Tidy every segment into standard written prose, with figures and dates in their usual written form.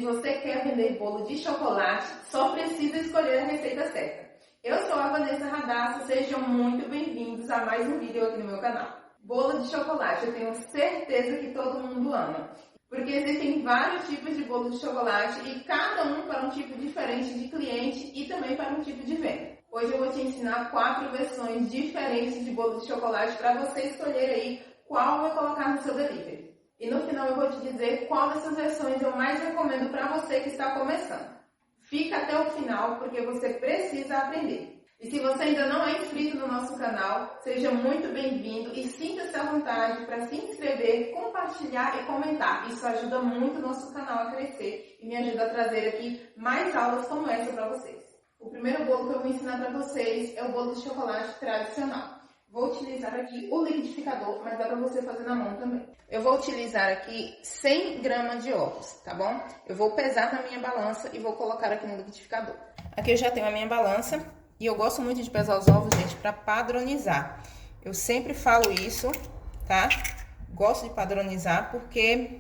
você quer vender bolo de chocolate, só precisa escolher a receita certa. Eu sou a Vanessa Radassa, sejam muito bem-vindos a mais um vídeo aqui no meu canal. Bolo de chocolate, eu tenho certeza que todo mundo ama, porque existem vários tipos de bolo de chocolate e cada um para um tipo diferente de cliente e também para um tipo de venda. Hoje eu vou te ensinar 4 versões diferentes de bolo de chocolate para você escolher aí qual vai colocar no seu delivery. E no final eu vou te dizer qual dessas versões eu mais recomendo para você que está começando. Fica até o final porque você precisa aprender. E se você ainda não é inscrito no nosso canal, seja muito bem-vindo e sinta-se à vontade para se inscrever, compartilhar e comentar. Isso ajuda muito o nosso canal a crescer e me ajuda a trazer aqui mais aulas como essa para vocês. O primeiro bolo que eu vou ensinar para vocês é o bolo de chocolate tradicional. Vou utilizar aqui o liquidificador, mas dá para você fazer na mão também. Eu vou utilizar aqui 100 gramas de ovos, tá bom? Eu vou pesar na minha balança e vou colocar aqui no liquidificador. Aqui eu já tenho a minha balança e eu gosto muito de pesar os ovos, gente, para padronizar. Eu sempre falo isso, tá? Gosto de padronizar porque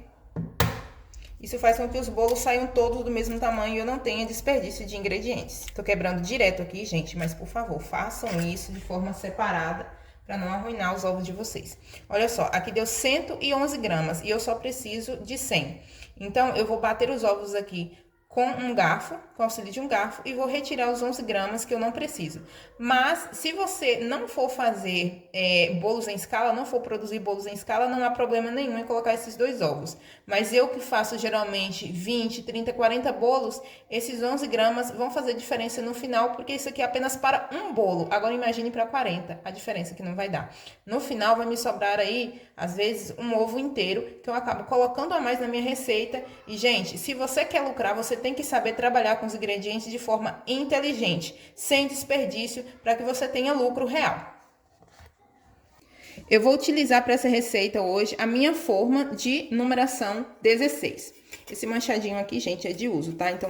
isso faz com que os bolos saiam todos do mesmo tamanho e eu não tenha desperdício de ingredientes. Tô quebrando direto aqui, gente, mas por favor, façam isso de forma separada para não arruinar os ovos de vocês. Olha só, aqui deu 111 gramas e eu só preciso de 100. Então, eu vou bater os ovos aqui com um garfo, com auxílio de um garfo, e vou retirar os 11 gramas que eu não preciso. Mas, se você não for fazer bolos em escala, não for produzir bolos em escala, não há problema nenhum em colocar esses 2 ovos. Mas eu que faço geralmente 20, 30, 40 bolos, esses 11 gramas vão fazer diferença no final, porque isso aqui é apenas para um bolo. Agora, imagine para 40, a diferença que não vai dar. No final, vai me sobrar aí, às vezes, um ovo inteiro, que eu acabo colocando a mais na minha receita. E, gente, se você quer lucrar, você tem que saber trabalhar com os ingredientes de forma inteligente, sem desperdício, para que você tenha lucro real. Eu vou utilizar para essa receita hoje a minha forma de numeração 16. Esse manchadinho aqui, gente, é de uso, tá? Então,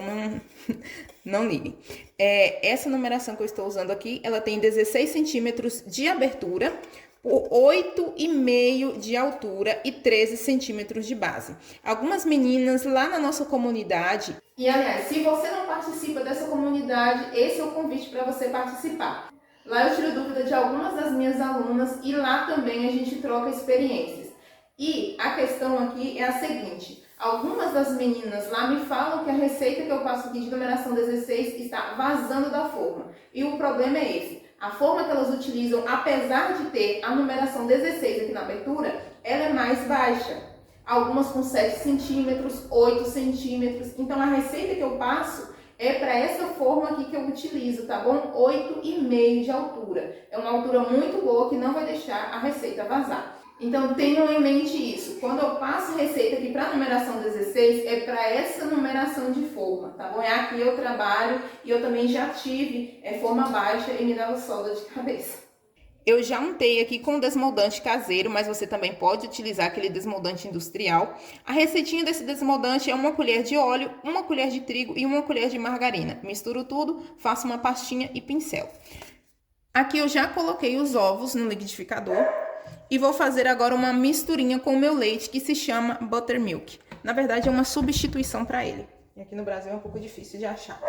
não liguem. Essa numeração que eu estou usando aqui, ela tem 16 centímetros de abertura, por 8,5 de altura e 13 centímetros de base. Algumas meninas lá na nossa comunidade... E, aliás, se você não participa dessa comunidade, esse é o convite para você participar. Lá eu tiro dúvida de algumas das minhas alunas e lá também a gente troca experiências. E a questão aqui é a seguinte: algumas das meninas lá me falam que a receita que eu passo aqui de numeração 16 está vazando da forma. E o problema é esse: a forma que elas utilizam, apesar de ter a numeração 16 aqui na abertura, ela é mais baixa. Algumas com 7 centímetros, 8 centímetros. Então, a receita que eu passo é para essa forma aqui que eu utilizo, tá bom? 8,5 de altura. É uma altura muito boa que não vai deixar a receita vazar. Então, tenham em mente isso. Quando eu passo a receita aqui para a numeração 16, é para essa numeração de forma, tá bom? É aqui eu trabalho e eu também já tive forma baixa e me dava solda de cabeça. Eu já untei aqui com desmoldante caseiro, mas você também pode utilizar aquele desmoldante industrial. A receitinha desse desmoldante é 1 colher de óleo, 1 colher de trigo e 1 colher de margarina. Misturo tudo, faço uma pastinha e pincel. Aqui eu já coloquei os ovos no liquidificador e vou fazer agora uma misturinha com o meu leite que se chama Buttermilk. Na verdade, é uma substituição para ele. E aqui no Brasil é um pouco difícil de achar.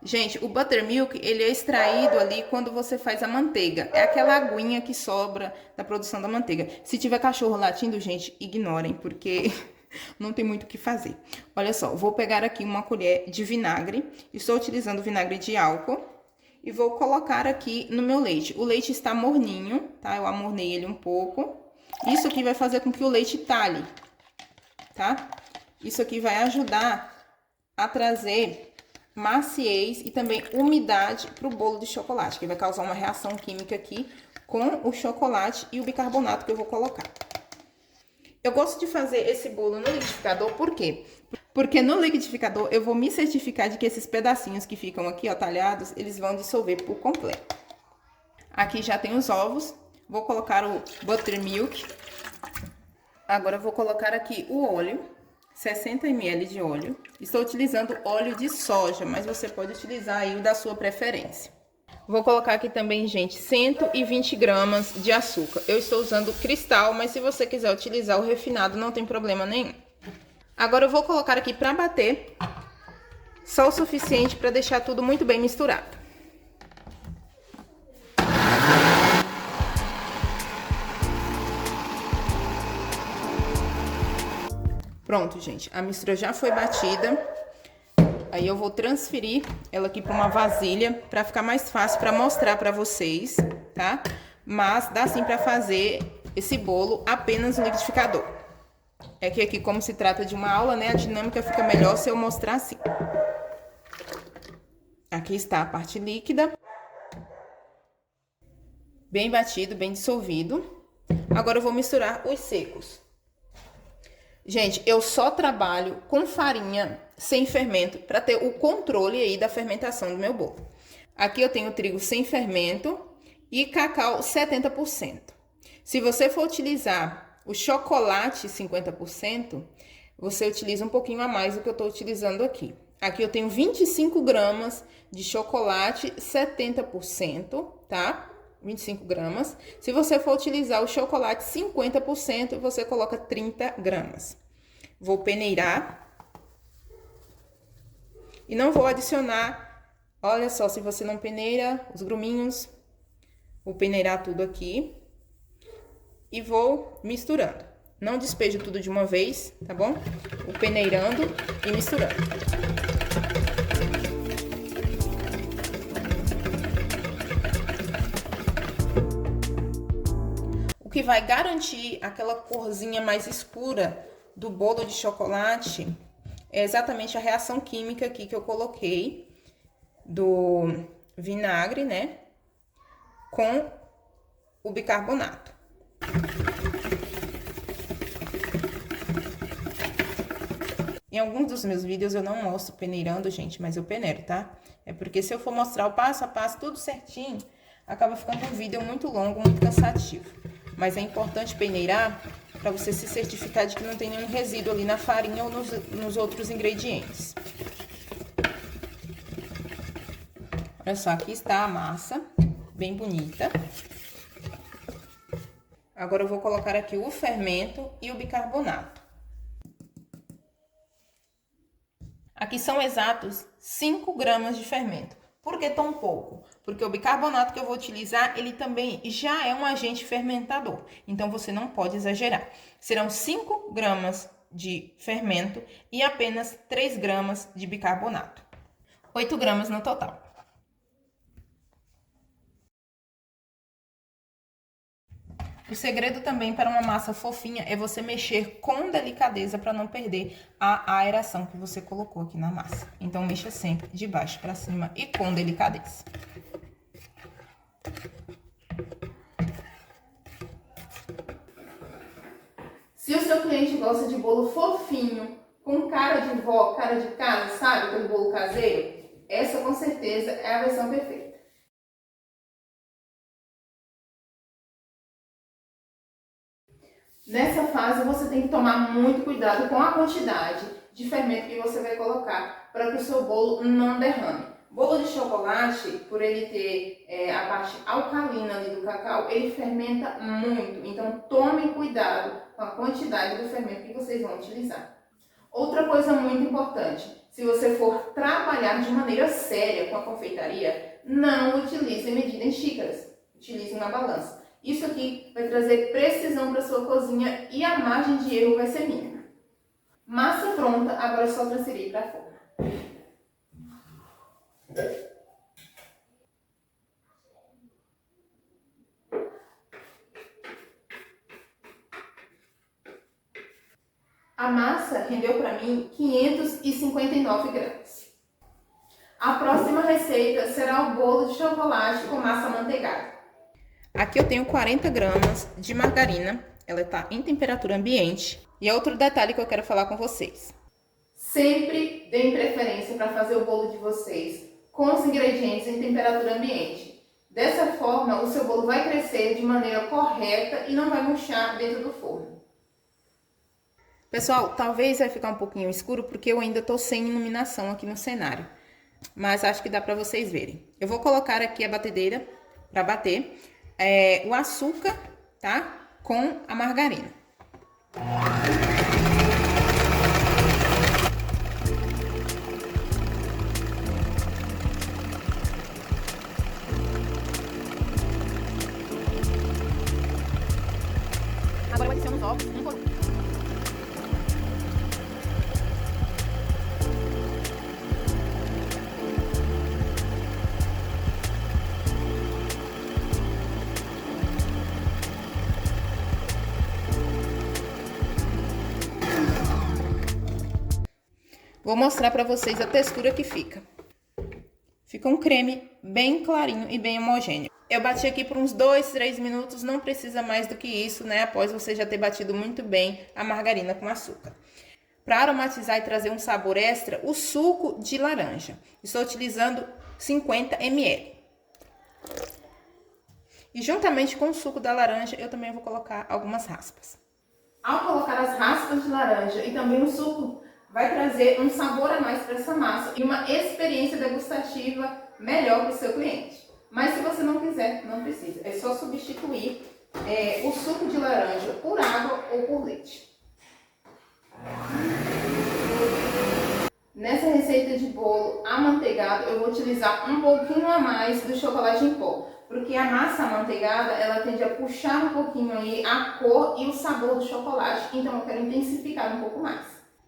Gente, o buttermilk, ele é extraído ali quando você faz a manteiga. É aquela aguinha que sobra da produção da manteiga. Se tiver cachorro latindo, gente, ignorem, porque não tem muito o que fazer. Olha só, vou pegar aqui 1 colher de vinagre. Estou utilizando vinagre de álcool. E vou colocar aqui no meu leite. O leite está morninho, tá? Eu amornei ele um pouco. Isso aqui vai fazer com que o leite talhe, tá? Isso aqui vai ajudar a trazer maciez e também umidade para o bolo de chocolate, que vai causar uma reação química aqui com o chocolate e o bicarbonato que eu vou colocar. Eu gosto de fazer esse bolo no liquidificador, por quê? Porque no liquidificador eu vou me certificar de que esses pedacinhos que ficam aqui, ó, talhados, eles vão dissolver por completo. Aqui já tem os ovos, vou colocar o buttermilk. Agora eu vou colocar aqui o óleo. 60 ml de óleo. Estou utilizando óleo de soja, mas você pode utilizar aí o da sua preferência. Vou colocar aqui também, gente, 120 gramas de açúcar. Eu estou usando cristal, mas se você quiser utilizar o refinado, não tem problema nenhum. Agora eu vou colocar aqui pra bater só o suficiente pra deixar tudo muito bem misturado. Pronto, gente, a mistura já foi batida. Aí eu vou transferir ela aqui para uma vasilha para ficar mais fácil para mostrar para vocês, tá? Mas dá sim para fazer esse bolo apenas no liquidificador. É que aqui, como se trata de uma aula, né, a dinâmica fica melhor se eu mostrar assim. Aqui está a parte líquida. Bem batido, bem dissolvido. Agora eu vou misturar os secos. Gente, eu só trabalho com farinha sem fermento para ter o controle aí da fermentação do meu bolo. Aqui eu tenho trigo sem fermento e cacau 70%. Se você for utilizar o chocolate 50%, você utiliza um pouquinho a mais do que eu estou utilizando aqui. Aqui eu tenho 25 gramas de chocolate 70%, tá? 25 gramas. Se você for utilizar o chocolate 50%, você coloca 30 gramas. Vou peneirar. E não vou adicionar, olha só, se você não peneira os gruminhos, vou peneirar tudo aqui. E vou misturando. Não despejo tudo de uma vez, tá bom? Vou peneirando e misturando. O que vai garantir aquela corzinha mais escura do bolo de chocolate é exatamente a reação química aqui que eu coloquei do vinagre, né, com o bicarbonato. Em alguns dos meus vídeos eu não mostro peneirando, gente, mas eu peneiro, tá? É porque se eu for mostrar o passo a passo, tudo certinho, acaba ficando um vídeo muito longo, muito cansativo. Mas é importante peneirar para você se certificar de que não tem nenhum resíduo ali na farinha ou nos outros ingredientes. Olha só, aqui está a massa, bem bonita. Agora eu vou colocar aqui o fermento e o bicarbonato. Aqui são exatos 5 gramas de fermento. Por que tão pouco? Porque o bicarbonato que eu vou utilizar, ele também já é um agente fermentador. Então, você não pode exagerar. Serão 5 gramas de fermento e apenas 3 gramas de bicarbonato. 8 gramas no total. O segredo também para uma massa fofinha é você mexer com delicadeza para não perder a aeração que você colocou aqui na massa. Então, mexa sempre de baixo para cima e com delicadeza. Se o seu cliente gosta de bolo fofinho, com cara de vó, cara de casa, sabe? Aquele bolo caseiro, essa com certeza é a versão perfeita. Nessa fase, você tem que tomar muito cuidado com a quantidade de fermento que você vai colocar para que o seu bolo não derrame. Bolo de chocolate, por ele ter a parte alcalina ali do cacau, ele fermenta muito. Então, tomem cuidado com a quantidade do fermento que vocês vão utilizar. Outra coisa muito importante, se você for trabalhar de maneira séria com a confeitaria, não utilize medida em xícaras, utilize uma balança. Isso aqui vai trazer precisão para sua cozinha e a margem de erro vai ser mínima. Massa pronta, agora é só transferir para a forma. A massa rendeu para mim 559 gramas. A próxima receita será o bolo de chocolate com massa amanteigada. Aqui eu tenho 40 gramas de margarina, ela está em temperatura ambiente. E outro detalhe que eu quero falar com vocês. Sempre deem preferência para fazer o bolo de vocês com os ingredientes em temperatura ambiente. Dessa forma, o seu bolo vai crescer de maneira correta e não vai murchar dentro do forno. Pessoal, talvez vai ficar um pouquinho escuro porque eu ainda estou sem iluminação aqui no cenário. Mas acho que dá para vocês verem. Eu vou colocar aqui a batedeira para bater o açúcar, tá? Com a margarina. ovos, um pouquinho. Vou mostrar para vocês a textura que fica. Fica um creme bem clarinho e bem homogêneo. Eu bati aqui por uns 2, 3 minutos, não precisa mais do que isso, né? Após você já ter batido muito bem a margarina com açúcar. Para aromatizar e trazer um sabor extra, o suco de laranja. Estou utilizando 50 ml. E juntamente com o suco da laranja, eu também vou colocar algumas raspas. Ao colocar as raspas de laranja e também o suco, vai trazer um sabor a mais para essa massa e uma experiência degustativa melhor para o seu cliente. Mas se você não quiser, não precisa. É só substituir o suco de laranja por água ou por leite. Nessa receita de bolo amanteigado, eu vou utilizar um pouquinho a mais do chocolate em pó. Porque a massa amanteigada, ela tende a puxar um pouquinho aí a cor e o sabor do chocolate. Então eu quero intensificar um pouco mais.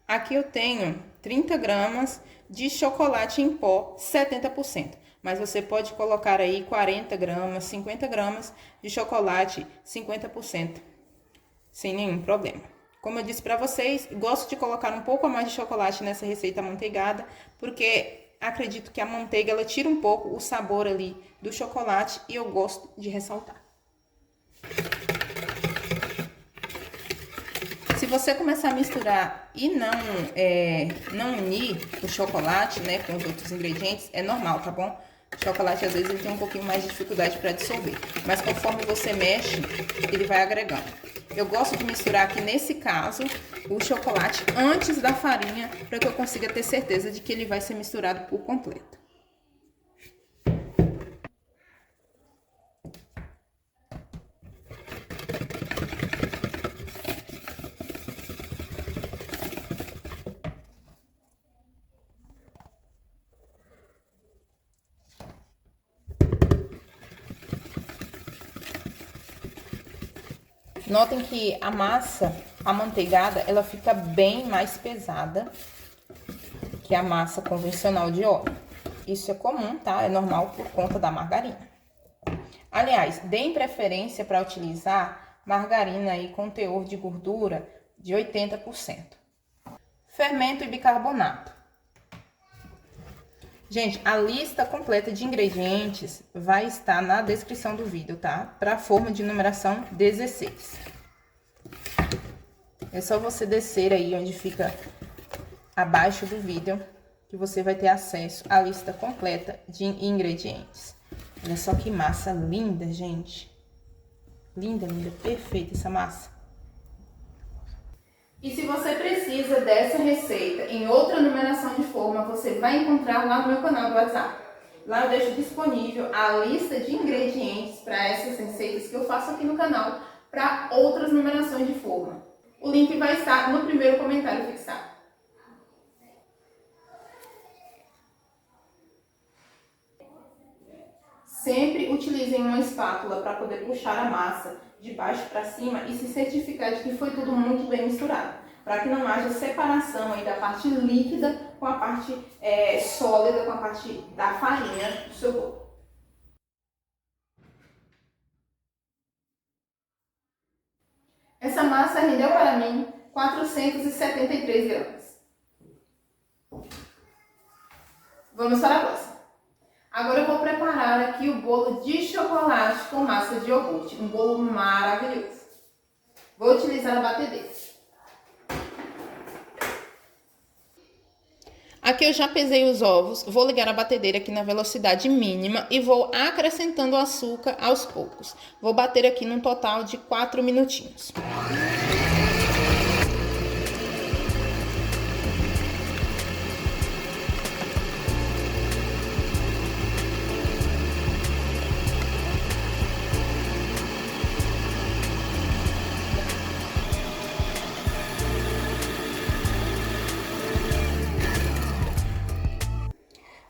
Aqui eu tenho 30 gramas de chocolate em pó 70%. Mas você pode colocar aí 40 gramas, 50 gramas de chocolate 50%. Sem nenhum problema. Como eu disse para vocês, gosto de colocar um pouco a mais de chocolate nessa receita amanteigada. Porque acredito que a manteiga, ela tira um pouco o sabor ali do chocolate. E eu gosto de ressaltar. Se você começar a misturar e não unir o chocolate, né, com os outros ingredientes, é normal, tá bom? O chocolate, às vezes, ele tem um pouquinho mais de dificuldade para dissolver. Mas conforme você mexe, ele vai agregando. Eu gosto de misturar aqui, nesse caso, o chocolate antes da farinha, para que eu consiga ter certeza de que ele vai ser misturado por completo. Notem que a massa amanteigada, ela fica bem mais pesada que a massa convencional de óleo. Isso é comum, tá? É normal por conta da margarina. Aliás, deem preferência para utilizar margarina aí com teor de gordura de 80%. Fermento e bicarbonato. Gente, a lista completa de ingredientes vai estar na descrição do vídeo, tá? Para a forma de numeração 16. É só você descer aí onde fica abaixo do vídeo, que você vai ter acesso à lista completa de ingredientes. Olha só que massa linda, gente. Linda, linda, perfeita essa massa. E se você precisa dessa receita em outra numeração de forma, você vai encontrar lá no meu canal do WhatsApp. Lá eu deixo disponível a lista de ingredientes para essas receitas que eu faço aqui no canal para outras numerações de forma. O link vai estar no primeiro comentário fixado. Sempre utilizem uma espátula para poder puxar a massa de baixo para cima e se certificar de que foi tudo muito bem misturado, para que não haja separação aí da parte líquida com a parte sólida, com a parte da farinha do seu bolo. Essa massa rendeu para mim 473 gramas. Vamos para a próxima. Agora eu vou preparar aqui o bolo de chocolate com massa de iogurte, um bolo maravilhoso. Vou utilizar a batedeira. Aqui eu já pesei os ovos, vou ligar a batedeira aqui na velocidade mínima e vou acrescentando o açúcar aos poucos. Vou bater aqui num total de 4 minutinhos.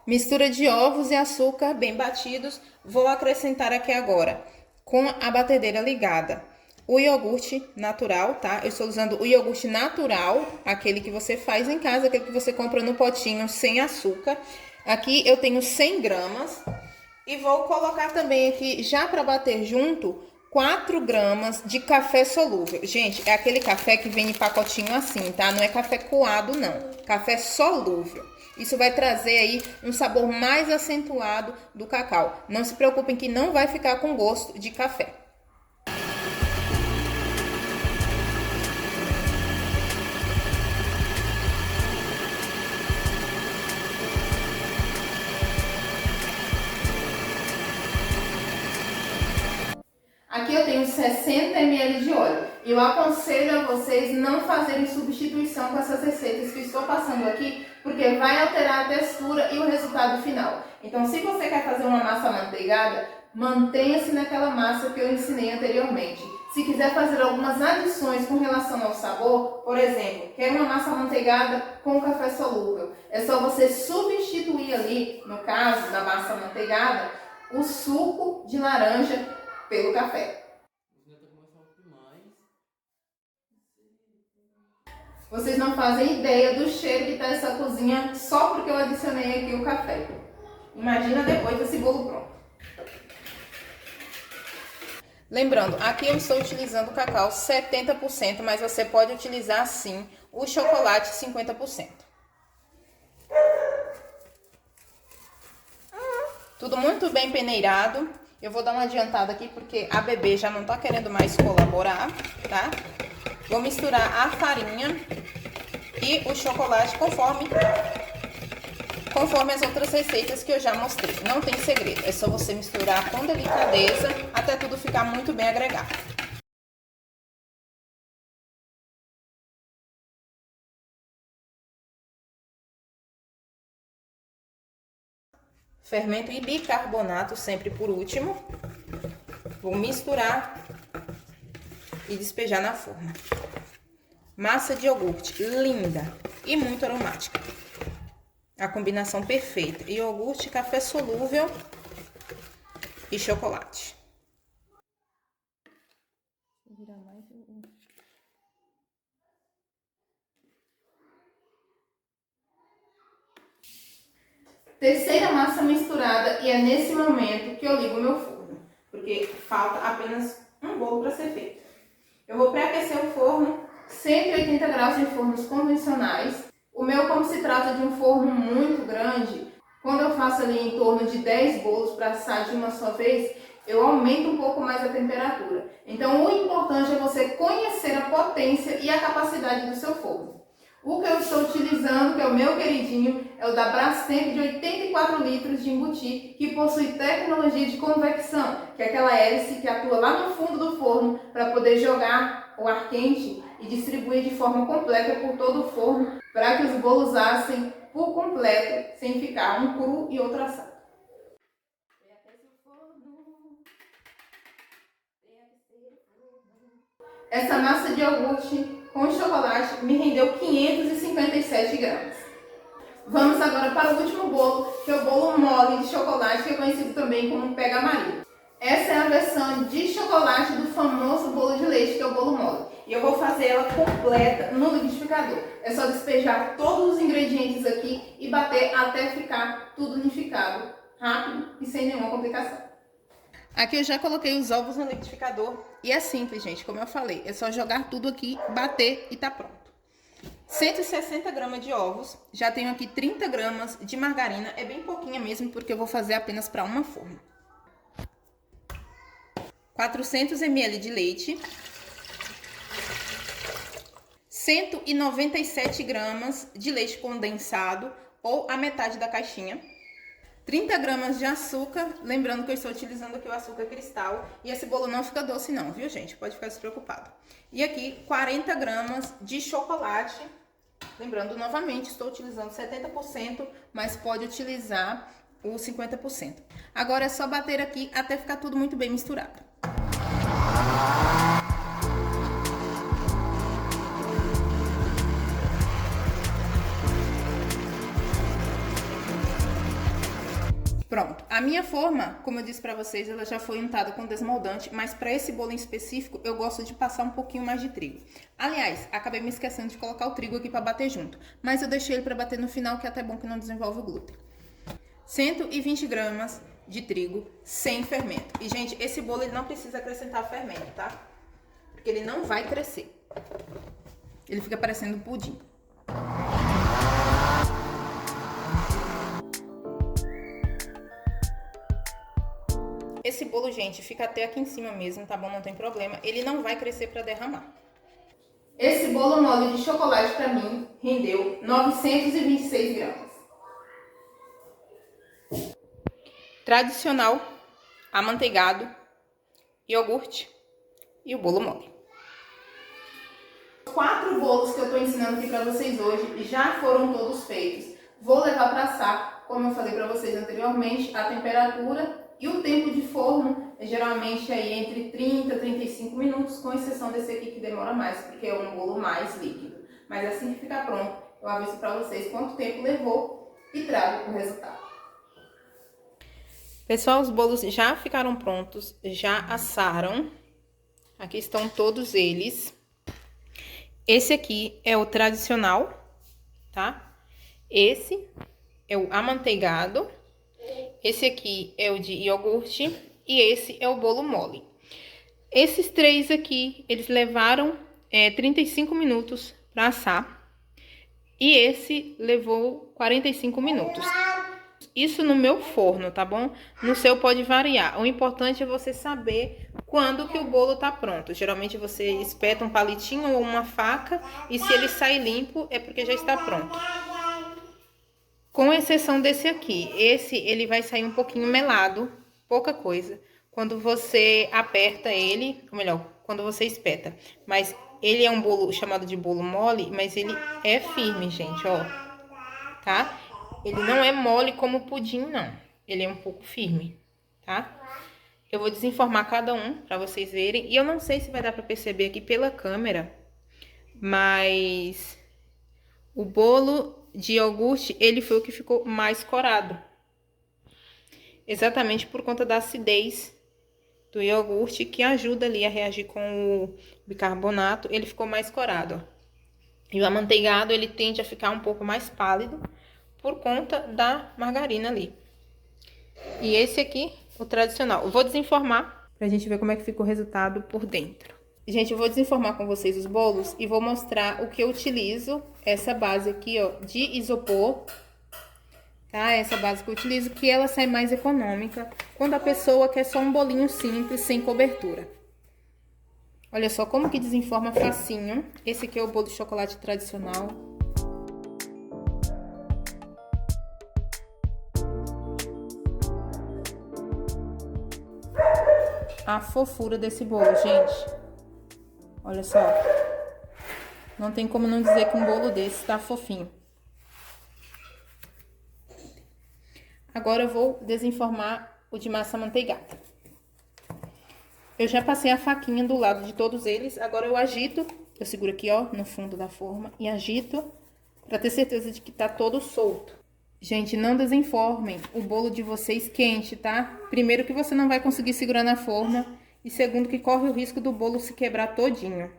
Mistura de ovos e açúcar bem batidos, vou acrescentar aqui agora, com a batedeira ligada, o iogurte natural, tá? Eu estou usando o iogurte natural, aquele que você faz em casa, aquele que você compra no potinho sem açúcar. Aqui eu tenho 100 gramas e vou colocar também aqui, já para bater junto, 4 gramas de café solúvel. Gente, é aquele café que vem em pacotinho assim, tá? Não é café coado, não. Café solúvel. Isso vai trazer aí um sabor mais acentuado do cacau. Não se preocupem que não vai ficar com gosto de café. Aqui eu tenho 60 ml de óleo. Eu aconselho a vocês não fazerem substituição com essas receitas que estou passando aqui, porque vai alterar a textura e o resultado final. Então, se você quer fazer uma massa amanteigada, mantenha-se naquela massa que eu ensinei anteriormente. Se quiser fazer algumas adições com relação ao sabor, por exemplo, quer uma massa amanteigada com café solúvel, é só você substituir ali, no caso da massa amanteigada, o suco de laranja pelo café. Vocês não fazem ideia do cheiro que está essa cozinha só porque eu adicionei aqui o café. Imagina depois desse bolo pronto. Lembrando, aqui eu estou utilizando cacau 70%, mas você pode utilizar sim o chocolate 50%. Tudo muito bem peneirado. Eu vou dar uma adiantada aqui porque a bebê já não tá querendo mais colaborar, tá? Vou misturar a farinha e o chocolate conforme as outras receitas que eu já mostrei. Não tem segredo, é só você misturar com delicadeza até tudo ficar muito bem agregado. Fermento e bicarbonato sempre por último. Vou misturar e despejar na forma. Massa de iogurte, linda e muito aromática. A combinação perfeita. Iogurte, café solúvel e chocolate. Vou virar mais terceira massa misturada e é nesse momento que eu ligo o meu forno, porque falta apenas um bolo para ser feito. Eu vou pré-aquecer o forno, 180 graus em fornos convencionais. O meu, como se trata de um forno muito grande, quando eu faço ali em torno de 10 bolos para assar de uma só vez, eu aumento um pouco mais a temperatura. Então, o importante é você conhecer a potência e a capacidade do seu forno. O que eu estou utilizando, que é o meu queridinho, é o da Brastemp de 84 litros de embuti, que possui tecnologia de convecção, que é aquela hélice que atua lá no fundo do forno para poder jogar o ar quente e distribuir de forma completa por todo o forno, para que os bolos assem por completo, sem ficar um cru e outro assado. Essa massa de iogurte com chocolate me rendeu 557 gramas. Vamos agora para o último bolo, que é o bolo mole de chocolate, que é conhecido também como pega-marido. Essa é a versão de chocolate do famoso bolo de leite, que é o bolo mole. E eu vou fazer ela completa no liquidificador. É só despejar todos os ingredientes aqui e bater até ficar tudo unificado, rápido e sem nenhuma complicação. Aqui eu já coloquei os ovos no liquidificador e é simples, gente, como eu falei, é só jogar tudo aqui, bater e tá pronto. 160 gramas de ovos, já tenho aqui 30 gramas de margarina, é bem pouquinha mesmo porque eu vou fazer apenas para uma forma. 400 ml de leite, 197 gramas de leite condensado ou a metade da caixinha. 30 gramas de açúcar, lembrando que eu estou utilizando aqui o açúcar cristal e esse bolo não fica doce não, viu gente? Pode ficar despreocupado. E aqui 40 gramas de chocolate, lembrando novamente, estou utilizando 70%, mas pode utilizar o 50%. Agora é só bater aqui até ficar tudo muito bem misturado. Pronto, A minha forma, como eu disse pra vocês, ela já foi untada com desmoldante, mas pra esse bolo em específico, eu gosto de passar um pouquinho mais de trigo. Aliás, acabei me esquecendo de colocar o trigo aqui pra bater junto, mas eu deixei ele pra bater no final, que é até bom que não desenvolve o glúten. 120 gramas de trigo sem fermento. E, gente, esse bolo ele não precisa acrescentar fermento, tá? Porque ele não vai crescer. Ele fica parecendo pudim. Esse bolo, gente, fica até aqui em cima mesmo, tá bom? Não tem problema. Ele não vai crescer pra derramar. Esse bolo mole de chocolate pra mim rendeu 926 gramas. Tradicional, amanteigado, iogurte e o bolo mole. Os 4 bolos que eu tô ensinando aqui pra vocês hoje já foram todos feitos. Vou levar pra assar, como eu falei pra vocês anteriormente, a temperatura e o tempo de forno é geralmente aí entre 30 e 35 minutos, com exceção desse aqui que demora mais, porque é um bolo mais líquido. Mas assim que ficar pronto, eu aviso pra vocês quanto tempo levou e trago o resultado. Pessoal, os bolos já ficaram prontos, já assaram. Aqui estão todos eles. Esse aqui é o tradicional, tá? Esse é o amanteigado. Esse aqui é o de iogurte e esse é o bolo mole. Esses 3 aqui, eles levaram 35 minutos para assar. E esse levou 45 minutos. Isso no meu forno, tá bom? No seu pode variar. O importante é você saber quando que o bolo tá pronto. Geralmente você espeta um palitinho ou uma faca e se ele sai limpo é porque já está pronto. Com exceção desse aqui. Esse ele vai sair um pouquinho melado, pouca coisa. Quando você aperta ele, ou melhor, quando você espeta. Mas ele é um bolo chamado de bolo mole, mas ele é firme, gente, ó. Tá? Ele não é mole como o pudim, não. Ele é um pouco firme, tá? Eu vou desenformar cada um pra vocês verem. E eu não sei se vai dar pra perceber aqui pela câmera, mas o bolo de iogurte, ele foi o que ficou mais corado. Exatamente por conta da acidez do iogurte, que ajuda ali a reagir com o bicarbonato. Ele ficou mais corado, ó. E o amanteigado, ele tende a ficar um pouco mais pálido por conta da margarina ali. E esse aqui, o tradicional. Eu vou desenformar pra gente ver como é que fica o resultado por dentro. Gente, eu vou desenformar com vocês os bolos e vou mostrar o que eu utilizo. Essa base aqui, ó, de isopor, tá? Essa base que eu utilizo, que ela sai mais econômica quando a pessoa quer só um bolinho simples, sem cobertura. Olha só como que desenforma facinho. Esse aqui é o bolo de chocolate tradicional. A fofura desse bolo, gente. Olha só. Não tem como não dizer que um bolo desse tá fofinho. Agora eu vou desenformar o de massa amanteigada. Eu já passei a faquinha do lado de todos eles. Agora eu agito, eu seguro aqui, ó, no fundo da forma e agito pra ter certeza de que tá todo solto. Gente, não desenformem o bolo de vocês quente, tá? Primeiro que você não vai conseguir segurar na forma e segundo que corre o risco do bolo se quebrar todinho.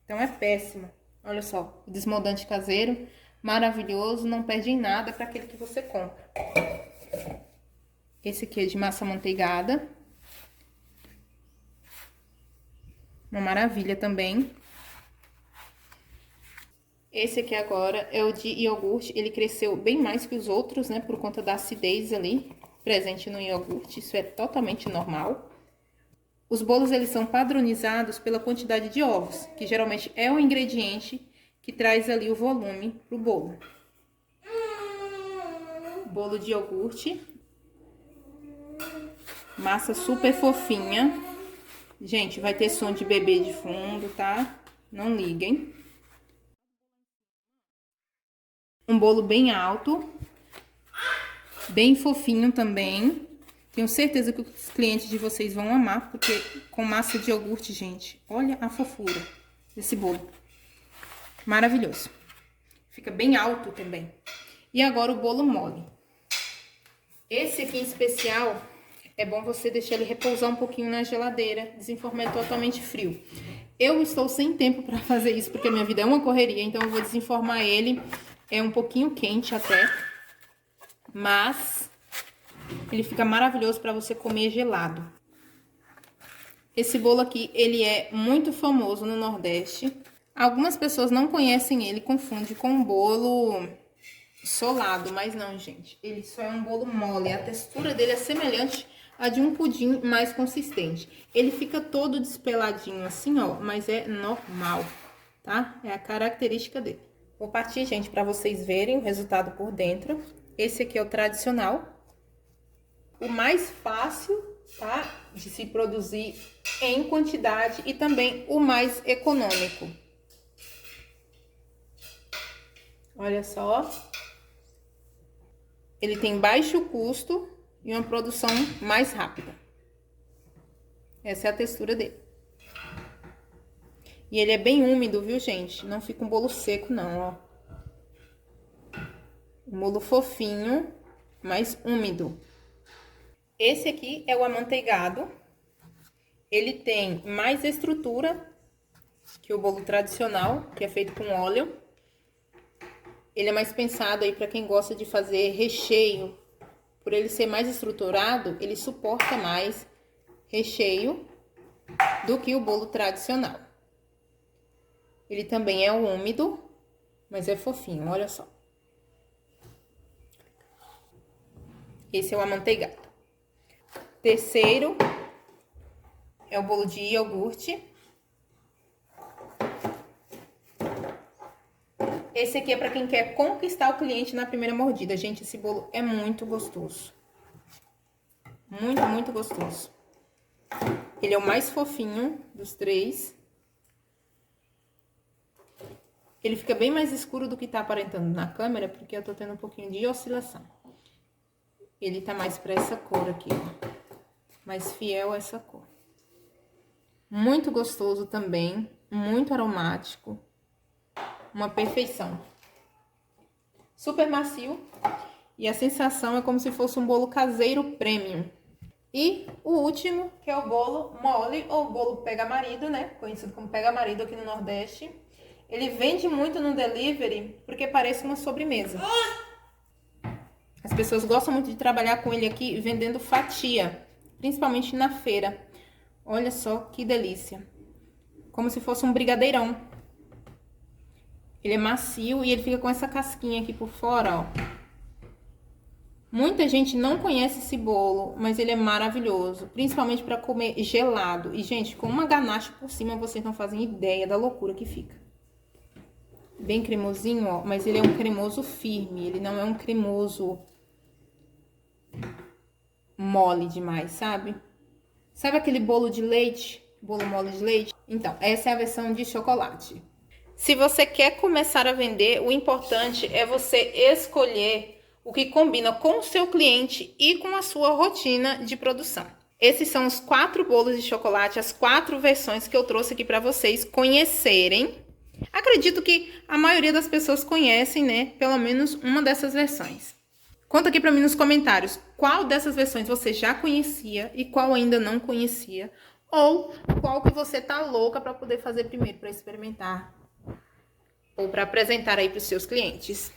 Então é péssimo. Olha só, o desmoldante caseiro, maravilhoso, não perde em nada para aquele que você compra. Esse aqui é de massa amanteigada. Uma maravilha também. Esse aqui agora é o de iogurte. Ele cresceu bem mais que os outros, né? Por conta da acidez ali presente no iogurte. Isso é totalmente normal. Os bolos, eles são padronizados pela quantidade de ovos, que geralmente é o ingrediente que traz ali o volume pro bolo. Bolo de iogurte. Massa super fofinha. Gente, vai ter som de bebê de fundo, tá? Não liguem. Um bolo bem alto. Bem fofinho também. Tenho certeza que os clientes de vocês vão amar, porque com massa de iogurte, gente, olha a fofura desse bolo. Maravilhoso. Fica bem alto também. E agora o bolo mole. Esse aqui em especial, é bom você deixar ele repousar um pouquinho na geladeira, desenformar totalmente frio. Eu estou sem tempo para fazer isso, porque a minha vida é uma correria, então eu vou desenformar ele. É um pouquinho quente até, mas ele fica maravilhoso para você comer gelado. Esse bolo aqui, ele é muito famoso no Nordeste. Algumas pessoas não conhecem ele, confundem com um bolo solado, mas não, gente. Ele só é um bolo mole. A textura dele é semelhante à de um pudim mais consistente. Ele fica todo despeladinho assim, ó, mas é normal, tá? É a característica dele. Vou partir, gente, para vocês verem o resultado por dentro. Esse aqui é o tradicional. O mais fácil, tá? De se produzir em quantidade e também o mais econômico. Olha só. Ele tem baixo custo e uma produção mais rápida. Essa é a textura dele. E ele é bem úmido, viu, gente? Não fica um bolo seco, não, ó. Um bolo fofinho, mas úmido. Esse aqui é o amanteigado. Ele tem mais estrutura que o bolo tradicional, que é feito com óleo. Ele é mais pensado aí para quem gosta de fazer recheio. Por ele ser mais estruturado, ele suporta mais recheio do que o bolo tradicional. Ele também é úmido, mas é fofinho, olha só. Esse é o amanteigado. Terceiro é o bolo de iogurte. Esse aqui é para quem quer conquistar o cliente na primeira mordida. Gente, esse bolo é muito gostoso. Muito, muito gostoso. Ele é o mais fofinho dos três. Ele fica bem mais escuro do que tá aparentando na câmera, porque eu tô tendo um pouquinho de oscilação. Ele tá mais pra essa cor aqui, ó. Mais fiel a essa cor. Muito gostoso também, muito aromático. Uma perfeição. Super macio. E a sensação é como se fosse um bolo caseiro premium. E o último, que é o bolo mole, ou bolo pega-marido, né? Conhecido como pega-marido aqui no Nordeste. Ele vende muito no delivery, porque parece uma sobremesa. As pessoas gostam muito de trabalhar com ele aqui, vendendo fatia. Principalmente na feira. Olha só que delícia. Como se fosse um brigadeirão. Ele é macio e ele fica com essa casquinha aqui por fora, ó. Muita gente não conhece esse bolo, mas ele é maravilhoso. Principalmente para comer gelado. E, gente, com uma ganache por cima, vocês não fazem ideia da loucura que fica. Bem cremosinho, ó. Mas ele é um cremoso firme. Ele não é um cremoso mole demais, sabe? Sabe aquele bolo de leite? Bolo mole de leite? Então, essa é a versão de chocolate. Se você quer começar a vender, o importante é você escolher o que combina com o seu cliente e com a sua rotina de produção. Esses são os 4 bolos de chocolate, as 4 versões que eu trouxe aqui para vocês conhecerem. Acredito que a maioria das pessoas conhecem, né? Pelo menos uma dessas versões. Conta aqui para mim nos comentários qual dessas versões você já conhecia e qual ainda não conhecia. Ou qual que você tá louca para poder fazer primeiro para experimentar. Ou para apresentar aí para os seus clientes.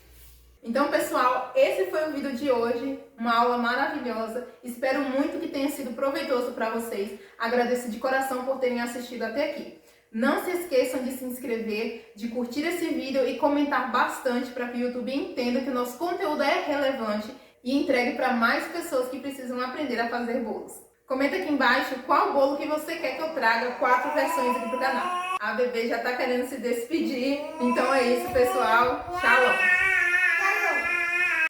Então, pessoal, esse foi o vídeo de hoje. Uma aula maravilhosa. Espero muito que tenha sido proveitoso para vocês. Agradeço de coração por terem assistido até aqui. Não se esqueçam de se inscrever, de curtir esse vídeo e comentar bastante para que o YouTube entenda que o nosso conteúdo é relevante e entregue para mais pessoas que precisam aprender a fazer bolos. Comenta aqui embaixo qual bolo que você quer que eu traga 4 versões aqui pro canal. A bebê já tá querendo se despedir. Então é isso, pessoal. Tchau!